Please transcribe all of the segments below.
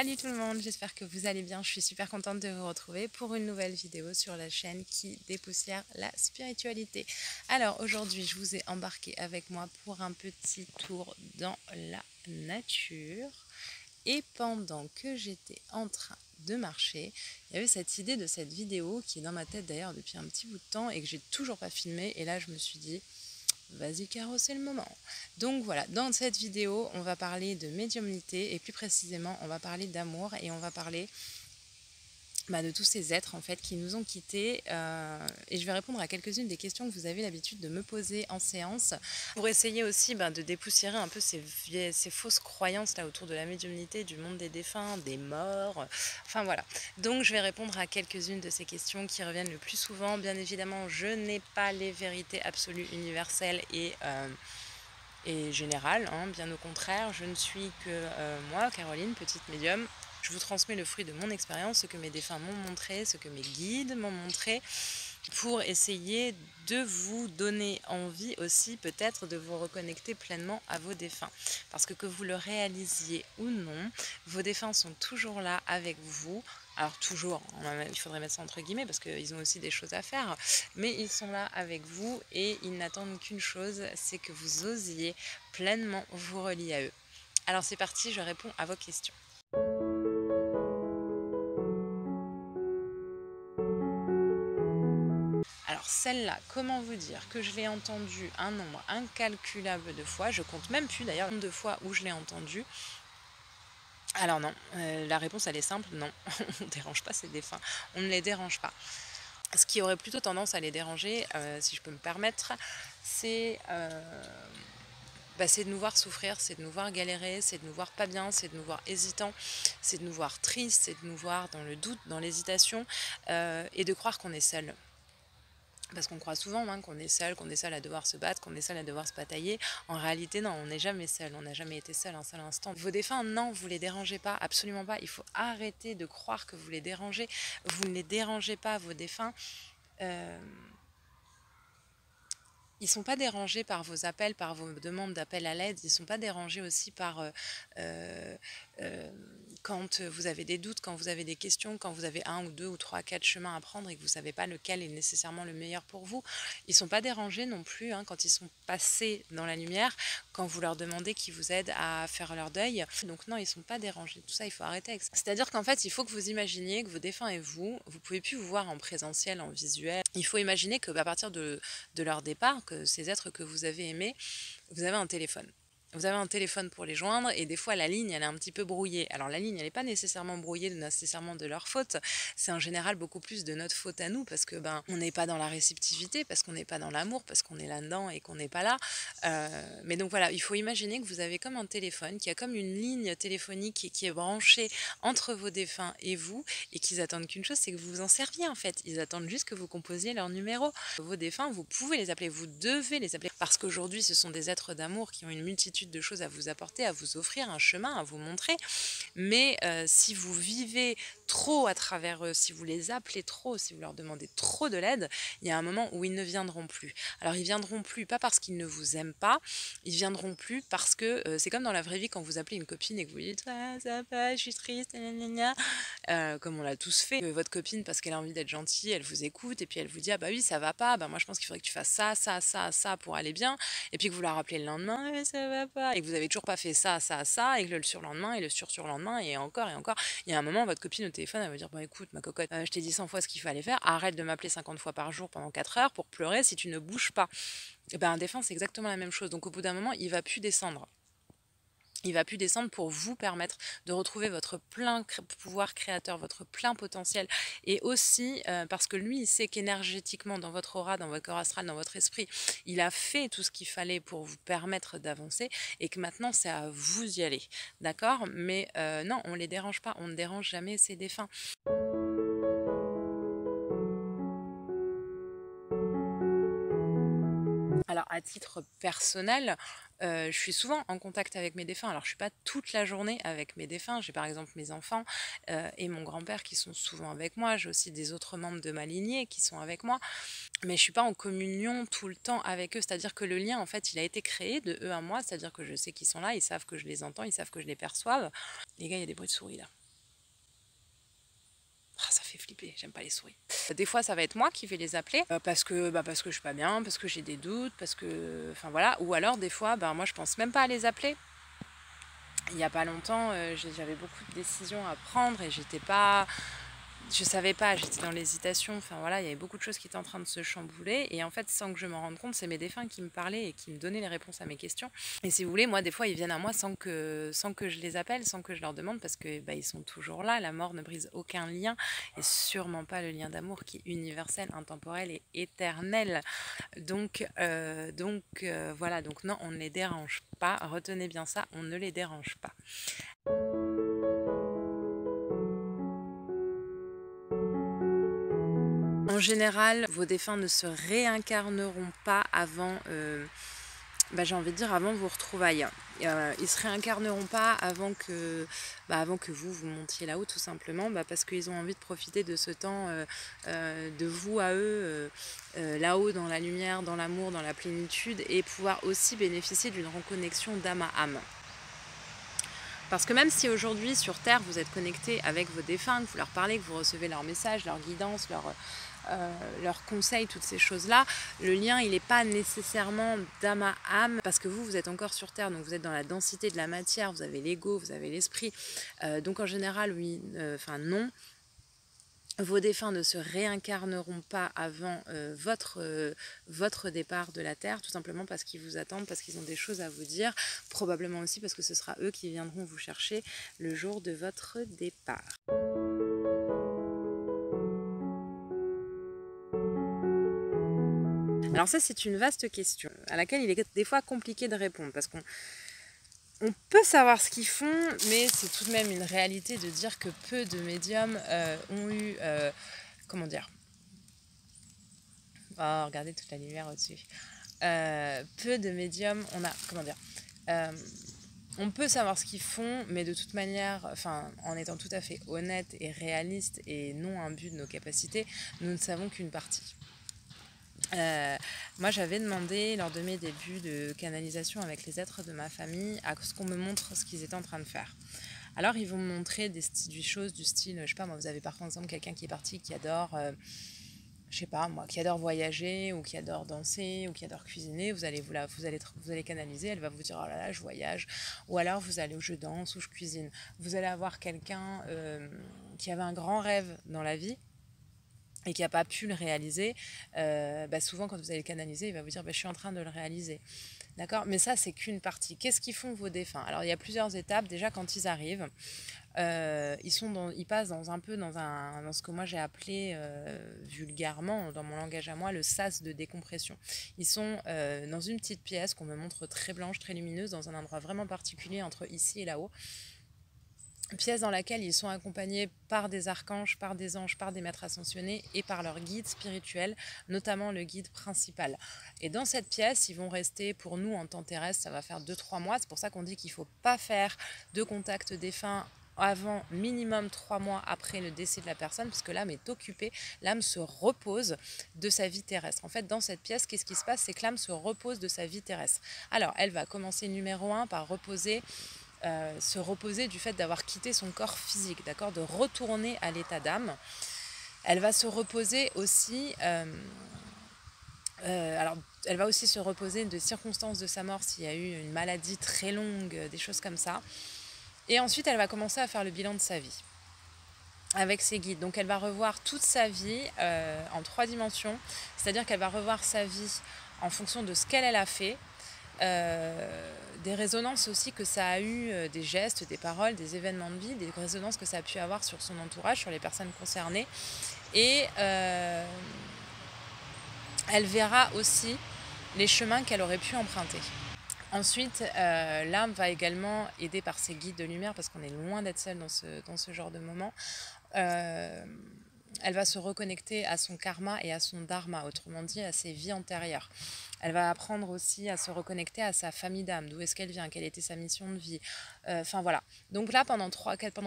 Salut tout le monde, j'espère que vous allez bien. Je suis super contente de vous retrouver pour une nouvelle vidéo sur la chaîne qui dépoussière la spiritualité. Alors aujourd'hui, je vous ai embarqué avec moi pour un petit tour dans la nature. Et pendant que j'étais en train de marcher, il y avait cette idée de cette vidéo qui est dans ma tête d'ailleurs depuis un petit bout de temps et que j'ai toujours pas filmée. Et là, je me suis dit, vas-y Caro, c'est le moment. Donc voilà, dans cette vidéo, on va parler de médiumnité et plus précisément, on va parler d'amour et on va parler de tous ces êtres en fait qui nous ont quittés et je vais répondre à quelques-unes des questions que vous avez l'habitude de me poser en séance pour essayer aussi de dépoussiérer un peu ces fausses croyances là autour de la médiumnité, du monde des défunts, des morts, enfin voilà. Donc je vais répondre à quelques-unes de ces questions qui reviennent le plus souvent. Bien évidemment, je n'ai pas les vérités absolues, universelles et générales, hein. Bien au contraire, je ne suis que moi, Caroline, petite médium. Je vous transmets le fruit de mon expérience, ce que mes défunts m'ont montré, ce que mes guides m'ont montré, pour essayer de vous donner envie aussi peut-être de vous reconnecter pleinement à vos défunts. Parce que vous le réalisiez ou non, vos défunts sont toujours là avec vous. Alors toujours, il faudrait mettre ça entre guillemets parce qu'ils ont aussi des choses à faire, mais ils sont là avec vous et ils n'attendent qu'une chose, c'est que vous osiez pleinement vous relier à eux. Alors c'est parti, je réponds à vos questions. Alors celle-là, comment vous dire que je l'ai entendue un nombre incalculable de fois, je compte même plus d'ailleurs le nombre de fois où je l'ai entendue. Alors non, la réponse elle est simple, non, on ne dérange pas ces défunts, on ne les dérange pas. Ce qui aurait plutôt tendance à les déranger, si je peux me permettre, c'est de nous voir souffrir, c'est de nous voir galérer, c'est de nous voir pas bien, c'est de nous voir hésitants, c'est de nous voir tristes, c'est de nous voir dans le doute, dans l'hésitation, et de croire qu'on est seul. Parce qu'on croit souvent qu'on est seul à devoir se battre, qu'on est seul à devoir se batailler. En réalité, non, on n'est jamais seul, on n'a jamais été seul un seul instant. Vos défunts, non, vous les dérangez pas, absolument pas. Il faut arrêter de croire que vous les dérangez. Vous ne les dérangez pas, vos défunts. Ils ne sont pas dérangés par vos appels, par vos demandes d'appel à l'aide. Ils ne sont pas dérangés aussi par quand vous avez des doutes, quand vous avez des questions, quand vous avez 1 ou 2 ou 3, 4 chemins à prendre et que vous ne savez pas lequel est nécessairement le meilleur pour vous. Ils ne sont pas dérangés non plus quand ils sont passés dans la lumière, quand vous leur demandez qui vous aide à faire leur deuil. Donc non, ils ne sont pas dérangés. Tout ça, il faut arrêter avec ça. C'est-à-dire qu'en fait, il faut que vous imaginiez que vos défunts et vous ne pouvez plus vous voir en présentiel, en visuel. Il faut imaginer qu'à partir de leur départ, que ces êtres que vous avez aimés, vous avez un téléphone. Vous avez un téléphone pour les joindre et des fois la ligne elle est un petit peu brouillée. Alors la ligne elle n'est pas nécessairement brouillée nécessairement de leur faute, c'est en général beaucoup plus de notre faute à nous parce que on n'est pas dans la réceptivité, parce qu'on n'est pas dans l'amour, parce qu'on est là-dedans et qu'on n'est pas là. Mais donc voilà, il faut imaginer que vous avez comme un téléphone, qui a comme une ligne téléphonique qui est branchée entre vos défunts et vous et qu'ils attendent qu'une chose, c'est que vous vous en serviez en fait. Ils attendent juste que vous composiez leur numéro. Vos défunts, vous pouvez les appeler, vous devez les appeler parce qu'aujourd'hui ce sont des êtres d'amour qui ont une multitude de choses à vous apporter, à vous offrir un chemin, à vous montrer. Mais si vous vivez trop à travers eux, si vous les appelez trop, si vous leur demandez trop de l'aide, il y a un moment où ils ne viendront plus. Alors ils viendront plus, pas parce qu'ils ne vous aiment pas, ils viendront plus parce que c'est comme dans la vraie vie quand vous appelez une copine et que vous lui dites ah, ça va, je suis triste, comme on l'a tous fait. Votre copine, parce qu'elle a envie d'être gentille, elle vous écoute et puis elle vous dit ah bah oui ça va pas, moi je pense qu'il faudrait que tu fasses ça, ça, ça, ça pour aller bien, et puis que vous la rappelez le lendemain ça va pas, et que vous avez toujours pas fait ça, ça, ça, et que le surlendemain et le surlendemain et encore, il y a un moment votre copine au téléphone elle va dire bon écoute ma cocotte, je t'ai dit 100 fois ce qu'il fallait faire, arrête de m'appeler 50 fois par jour pendant 4 heures pour pleurer si tu ne bouges pas. Et un défunt c'est exactement la même chose, donc au bout d'un moment il va plus descendre. Il va plus descendre pour vous permettre de retrouver votre plein pouvoir créateur, votre plein potentiel. Et aussi parce que lui, il sait qu'énergétiquement, dans votre aura, dans votre corps astral, dans votre esprit, il a fait tout ce qu'il fallait pour vous permettre d'avancer et que maintenant, c'est à vous d'y aller. D'accord? Mais non, on ne les dérange pas. On ne dérange jamais ces défunts. Alors, à titre personnel, je suis souvent en contact avec mes défunts. Alors, je ne suis pas toute la journée avec mes défunts. J'ai par exemple mes enfants et mon grand-père qui sont souvent avec moi. J'ai aussi des autres membres de ma lignée qui sont avec moi. Mais je ne suis pas en communion tout le temps avec eux. C'est-à-dire que le lien, en fait, il a été créé de eux à moi. C'est-à-dire que je sais qu'ils sont là, ils savent que je les entends, ils savent que je les perçoive. Les gars, il y a des bruits de souris là. Ah, ça fait flipper, j'aime pas les souris. Des fois, ça va être moi qui vais les appeler parce que je suis pas bien, parce que j'ai des doutes, parce que, enfin voilà. Ou alors des fois, moi je pense même pas à les appeler. Il y a pas longtemps, j'avais beaucoup de décisions à prendre et je savais pas, j'étais dans l'hésitation, enfin voilà, il y avait beaucoup de choses qui étaient en train de se chambouler et en fait, sans que je m'en rende compte, c'est mes défunts qui me parlaient et qui me donnaient les réponses à mes questions. Et si vous voulez, moi, des fois, ils viennent à moi sans que je les appelle, sans que je leur demande parce que ils sont toujours là. La mort ne brise aucun lien et sûrement pas le lien d'amour qui est universel, intemporel et éternel. Donc, voilà, donc non, on ne les dérange pas. Retenez bien ça, on ne les dérange pas. En général, vos défunts ne se réincarneront pas avant, j'ai envie de dire, avant vos retrouvailles. Ils se réincarneront pas avant que vous montiez là-haut, tout simplement, parce qu'ils ont envie de profiter de ce temps de vous à eux, là-haut dans la lumière, dans l'amour, dans la plénitude, et pouvoir aussi bénéficier d'une reconnexion d'âme à âme. Parce que même si aujourd'hui sur Terre vous êtes connecté avec vos défunts, que vous leur parlez, que vous recevez leurs messages, leurs guidances, leurs conseils, toutes ces choses-là, le lien il n'est pas nécessairement d'âme à âme parce que vous êtes encore sur Terre, donc vous êtes dans la densité de la matière, vous avez l'ego, vous avez l'esprit. Donc en général, oui, non. Vos défunts ne se réincarneront pas avant votre départ de la Terre, tout simplement parce qu'ils vous attendent, parce qu'ils ont des choses à vous dire, probablement aussi parce que ce sera eux qui viendront vous chercher le jour de votre départ. Alors ça, c'est une vaste question à laquelle il est des fois compliqué de répondre parce qu'on peut savoir ce qu'ils font, mais c'est tout de même une réalité de dire que peu de médiums ont eu... comment dire? Oh, regardez toute la lumière au-dessus. Peu de médiums, on peut savoir ce qu'ils font, mais de toute manière, en étant tout à fait honnête et réaliste et non imbu de nos capacités, nous ne savons qu'une partie. Moi, j'avais demandé lors de mes débuts de canalisation avec les êtres de ma famille à ce qu'on me montre ce qu'ils étaient en train de faire. Alors, ils vont me montrer des choses du style, je sais pas, moi, vous avez par exemple quelqu'un qui est parti qui adore, je sais pas, moi, qui adore voyager ou qui adore danser ou qui adore cuisiner. Vous allez canaliser, elle va vous dire, oh là là, je voyage. Ou alors, vous allez, je danse ou je cuisine. Vous allez avoir quelqu'un qui avait un grand rêve dans la vie et qui n'a pas pu le réaliser, souvent quand vous allez le canaliser, il va vous dire je suis en train de le réaliser. D'accord? Mais ça, c'est qu'une partie. Qu'est-ce qu'ils font vos défunts? Alors, il y a plusieurs étapes. Déjà, quand ils arrivent, ils passent dans ce que moi j'ai appelé vulgairement, dans mon langage à moi, le sas de décompression. Ils sont dans une petite pièce qu'on me montre très blanche, très lumineuse, dans un endroit vraiment particulier entre ici et là-haut. Pièce dans laquelle ils sont accompagnés par des archanges, par des anges, par des maîtres ascensionnés et par leur guide spirituel, notamment le guide principal. Et dans cette pièce, ils vont rester, pour nous en temps terrestre, ça va faire 2-3 mois. C'est pour ça qu'on dit qu'il ne faut pas faire de contact défunt avant minimum 3 mois après le décès de la personne, puisque l'âme est occupée, l'âme se repose de sa vie terrestre. En fait, dans cette pièce, qu'est-ce qui se passe? C'est que l'âme se repose de sa vie terrestre. Alors, elle va commencer numéro 1 par se reposer du fait d'avoir quitté son corps physique, d'accord, de retourner à l'état d'âme. Elle va se reposer aussi, elle va aussi se reposer de circonstances de sa mort s'il y a eu une maladie très longue, des choses comme ça. Et ensuite, elle va commencer à faire le bilan de sa vie avec ses guides. Donc elle va revoir toute sa vie en 3 dimensions, c'est-à-dire qu'elle va revoir sa vie en fonction de ce qu'elle a fait, des résonances aussi que ça a eu, des gestes, des paroles, des événements de vie, des résonances que ça a pu avoir sur son entourage, sur les personnes concernées. Et elle verra aussi les chemins qu'elle aurait pu emprunter. Ensuite, l'âme va également aider par ses guides de lumière, parce qu'on est loin d'être seul dans ce genre de moment. Elle va se reconnecter à son karma et à son dharma, autrement dit à ses vies antérieures. Elle va apprendre aussi à se reconnecter à sa famille d'âme, d'où est-ce qu'elle vient, quelle était sa mission de vie. Voilà. Donc là, pendant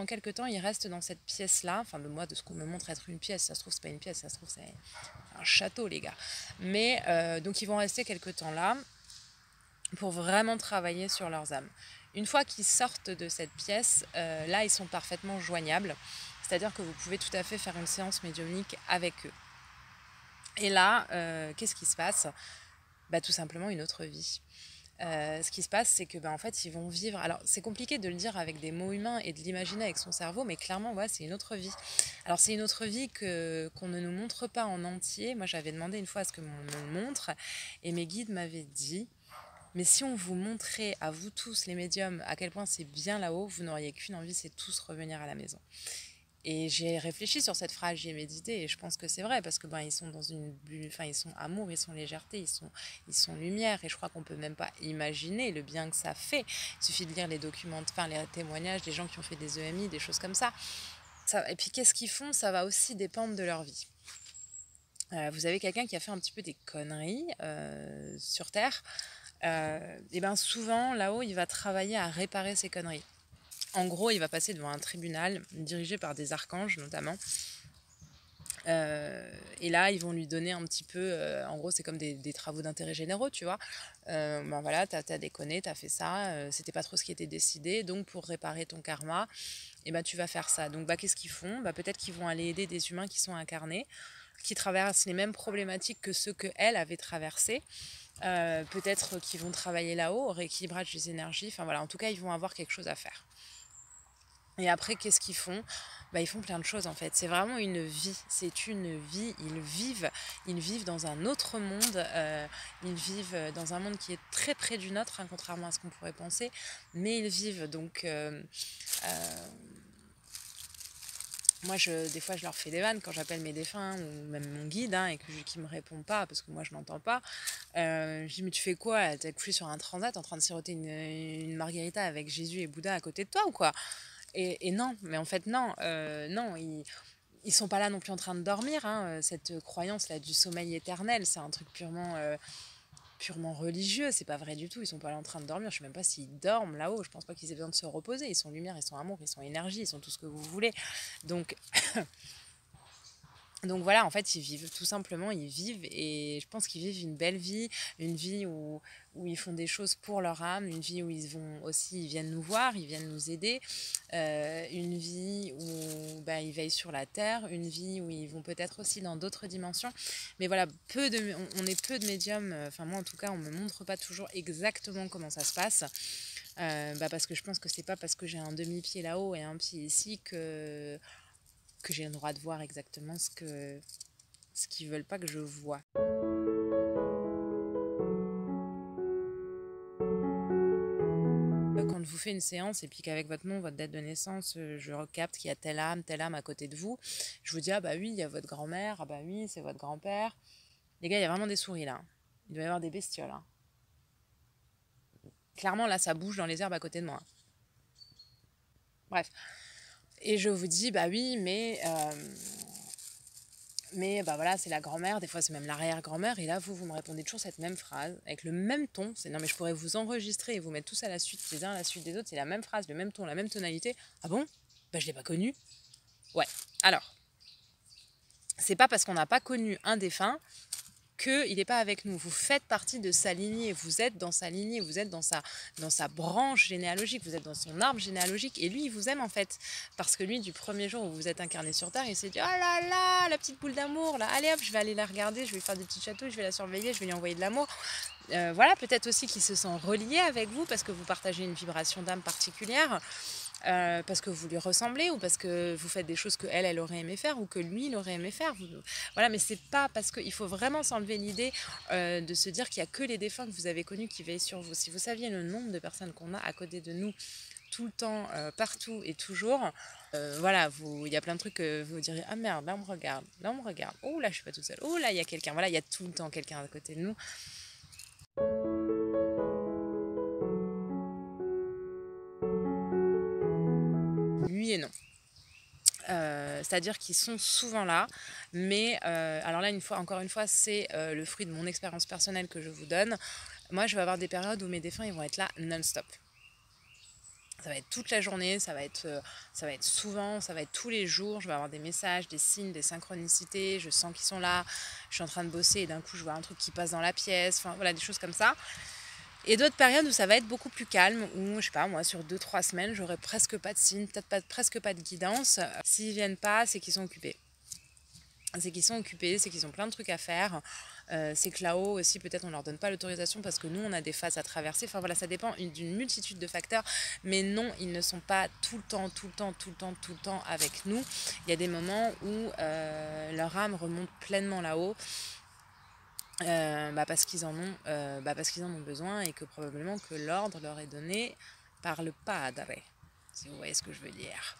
quelques temps, il reste dans cette pièce-là, de ce qu'on me montre être une pièce, ça se trouve, c'est pas une pièce, ça se trouve, c'est un château, les gars. Mais donc, ils vont rester quelques temps là pour vraiment travailler sur leurs âmes. Une fois qu'ils sortent de cette pièce, là, ils sont parfaitement joignables. C'est-à-dire que vous pouvez tout à fait faire une séance médiumnique avec eux. Et là, qu'est-ce qui se passe? Tout simplement une autre vie. Ce qui se passe, c'est que en fait, ils vont vivre. Alors, c'est compliqué de le dire avec des mots humains et de l'imaginer avec son cerveau, mais clairement, ouais, c'est une autre vie. Alors, c'est une autre vie qu'on ne nous montre pas en entier. Moi, j'avais demandé une fois à ce qu'on me le montre, et mes guides m'avaient dit, mais si on vous montrait à vous tous, les médiums, à quel point c'est bien là-haut, vous n'auriez qu'une envie, c'est tous revenir à la maison. Et j'ai réfléchi sur cette phrase, j'y ai médité, et je pense que c'est vrai, parce que ils sont dans une bulle, enfin ils sont amour, ils sont légèreté, ils sont lumière, et je crois qu'on peut même pas imaginer le bien que ça fait. Il suffit de lire les documents, enfin les témoignages des gens qui ont fait des EMI, des choses comme ça. Et puis qu'est-ce qu'ils font? Ça va aussi dépendre de leur vie. Vous avez quelqu'un qui a fait un petit peu des conneries sur Terre, et souvent là-haut il va travailler à réparer ces conneries. En gros, il va passer devant un tribunal dirigé par des archanges notamment. Et là, ils vont lui donner un petit peu... en gros, c'est comme des travaux d'intérêt généraux, tu vois. Voilà, t'as déconné, t'as fait ça, c'était pas trop ce qui était décidé. Donc, pour réparer ton karma, tu vas faire ça. Donc, qu'est-ce qu'ils font? Peut-être qu'ils vont aller aider des humains qui sont incarnés, qui traversent les mêmes problématiques que ceux qu'elle avait traversées. Peut-être qu'ils vont travailler là-haut, au rééquilibrage des énergies. Enfin, voilà, en tout cas, ils vont avoir quelque chose à faire. Et après, qu'est-ce qu'ils font? Ils font plein de choses en fait. C'est vraiment une vie. C'est une vie. Ils vivent dans un autre monde. Ils vivent dans un monde qui est très près du nôtre, hein, contrairement à ce qu'on pourrait penser. Mais ils vivent. Donc, moi, des fois, je leur fais des vannes quand j'appelle mes défunts ou même mon guide et qu'il ne me répond pas parce que moi, je n'entends pas. Je dis, mais tu fais quoi? T'es couché sur un transat en train de siroter une margarita avec Jésus et Bouddha à côté de toi ou quoi? Et non, mais en fait, non, non, ils sont pas là non plus en train de dormir. Cette croyance-là du sommeil éternel, c'est un truc purement religieux. C'est pas vrai du tout. Ils sont pas là en train de dormir. Je sais même pas s'ils dorment là-haut. Je pense pas qu'ils aient besoin de se reposer. Ils sont lumière, ils sont amour, ils sont énergie, ils sont tout ce que vous voulez. Donc, Donc voilà, en fait, ils vivent, tout simplement, ils vivent et je pense qu'ils vivent une belle vie, une vie où ils font des choses pour leur âme, une vie où ils viennent nous voir, ils viennent nous aider, une vie où ils veillent sur la terre, une vie où ils vont peut-être aussi dans d'autres dimensions. Mais voilà, on est peu de médiums, enfin moi en tout cas, on ne me montre pas toujours exactement comment ça se passe. Parce que je pense que c'est pas parce que j'ai un demi-pied là-haut et un pied ici que j'ai le droit de voir exactement ce qu'ils veulent pas que je vois. Quand je vous fais une séance et puis qu'avec votre nom, votre date de naissance, je recapte qu'il y a telle âme à côté de vous, je vous dis, ah bah oui, il y a votre grand-mère, ah bah oui, c'est votre grand-père. Les gars, il y a vraiment des souris là. Il doit y avoir des bestioles. Clairement, là, ça bouge dans les herbes à côté de moi. Bref. Et je vous dis, bah oui, mais voilà, c'est la grand-mère, des fois c'est même l'arrière-grand-mère, et là vous me répondez toujours cette même phrase, avec le même ton, c'est non mais je pourrais vous enregistrer et vous mettre tous à la suite, les uns à la suite des autres, c'est la même phrase, le même ton, la même tonalité. Ah bon? Je l'ai pas connu. Ouais, alors, c'est pas parce qu'on n'a pas connu un défunt qu'il n'est pas avec nous. Vous faites partie de sa lignée, vous êtes dans sa lignée, vous êtes dans sa branche généalogique, vous êtes dans son arbre généalogique, et lui, il vous aime en fait. Parce que lui, du premier jour où vous êtes incarné sur Terre, il s'est dit, oh là là, la petite boule d'amour, là, allez hop, je vais aller la regarder, je vais lui faire des petits châteaux, je vais la surveiller, je vais lui envoyer de l'amour. Voilà, peut-être aussi qu'il se sent relié avec vous parce que vous partagez une vibration d'âme particulière. Parce que vous lui ressemblez ou parce que vous faites des choses que elle aurait aimé faire ou que lui il aurait aimé faire. Voilà, mais c'est pas parce qu'il faut vraiment s'enlever l'idée de se dire qu'il y a que les défunts que vous avez connus qui veillent sur vous. Si vous saviez le nombre de personnes qu'on a à côté de nous tout le temps, partout et toujours, voilà, il y a plein de trucs que vous direz, ah merde, là on me regarde, oh là je suis pas toute seule, oh là il y a quelqu'un, voilà, il y a tout le temps quelqu'un à côté de nous. Oui et non. C'est-à-dire qu'ils sont souvent là, mais alors là, encore une fois, c'est le fruit de mon expérience personnelle que je vous donne. Moi, je vais avoir des périodes où mes défunts ils vont être là non-stop. Ça va être toute la journée, ça va être souvent, ça va être tous les jours. Je vais avoir des messages, des signes, des synchronicités. Je sens qu'ils sont là. Je suis en train de bosser et d'un coup, je vois un truc qui passe dans la pièce. Enfin, voilà, des choses comme ça. Et d'autres périodes où ça va être beaucoup plus calme, où, je sais pas, moi, sur 2-3 semaines, j'aurai presque pas de signes, peut-être presque pas de guidance. S'ils viennent pas, c'est qu'ils sont occupés. C'est qu'ils ont plein de trucs à faire. C'est que là-haut aussi, peut-être on leur donne pas l'autorisation parce que nous, on a des phases à traverser. Enfin voilà, ça dépend d'une multitude de facteurs. Mais non, ils ne sont pas tout le temps avec nous. Il y a des moments où leur âme remonte pleinement là-haut. Parce qu'ils en ont besoin et que probablement que l'ordre leur est donné par le Padre, si vous voyez ce que je veux dire.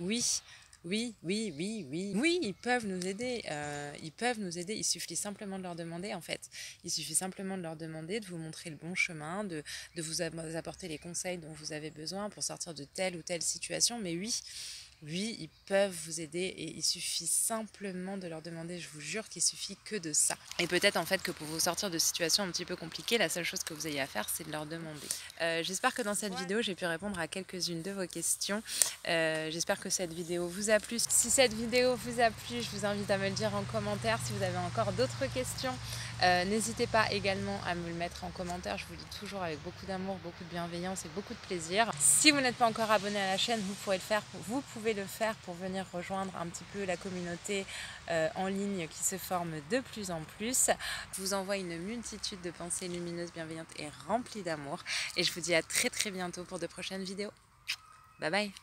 Oui, ils peuvent nous aider. Il suffit simplement de leur demander, en fait. Il suffit simplement de leur demander, de vous montrer le bon chemin, de vous apporter les conseils dont vous avez besoin pour sortir de telle ou telle situation. Mais oui, ils peuvent vous aider et il suffit simplement de leur demander. Je vous jure qu'il suffit que de ça. Et peut-être en fait que pour vous sortir de situations un petit peu compliquées, la seule chose que vous ayez à faire, c'est de leur demander. J'espère que dans cette vidéo, j'ai pu répondre à quelques-unes de vos questions. J'espère que cette vidéo vous a plu. Si cette vidéo vous a plu, je vous invite à me le dire en commentaire. Si vous avez encore d'autres questions, n'hésitez pas également à me le mettre en commentaire. Je vous lis toujours avec beaucoup d'amour, beaucoup de bienveillance et beaucoup de plaisir. Si vous n'êtes pas encore abonné à la chaîne, vous pouvez le faire pour venir rejoindre un petit peu la communauté en ligne qui se forme de plus en plus. Je vous envoie une multitude de pensées lumineuses, bienveillantes et remplies d'amour. Et je vous dis à très bientôt pour de prochaines vidéos. Bye bye!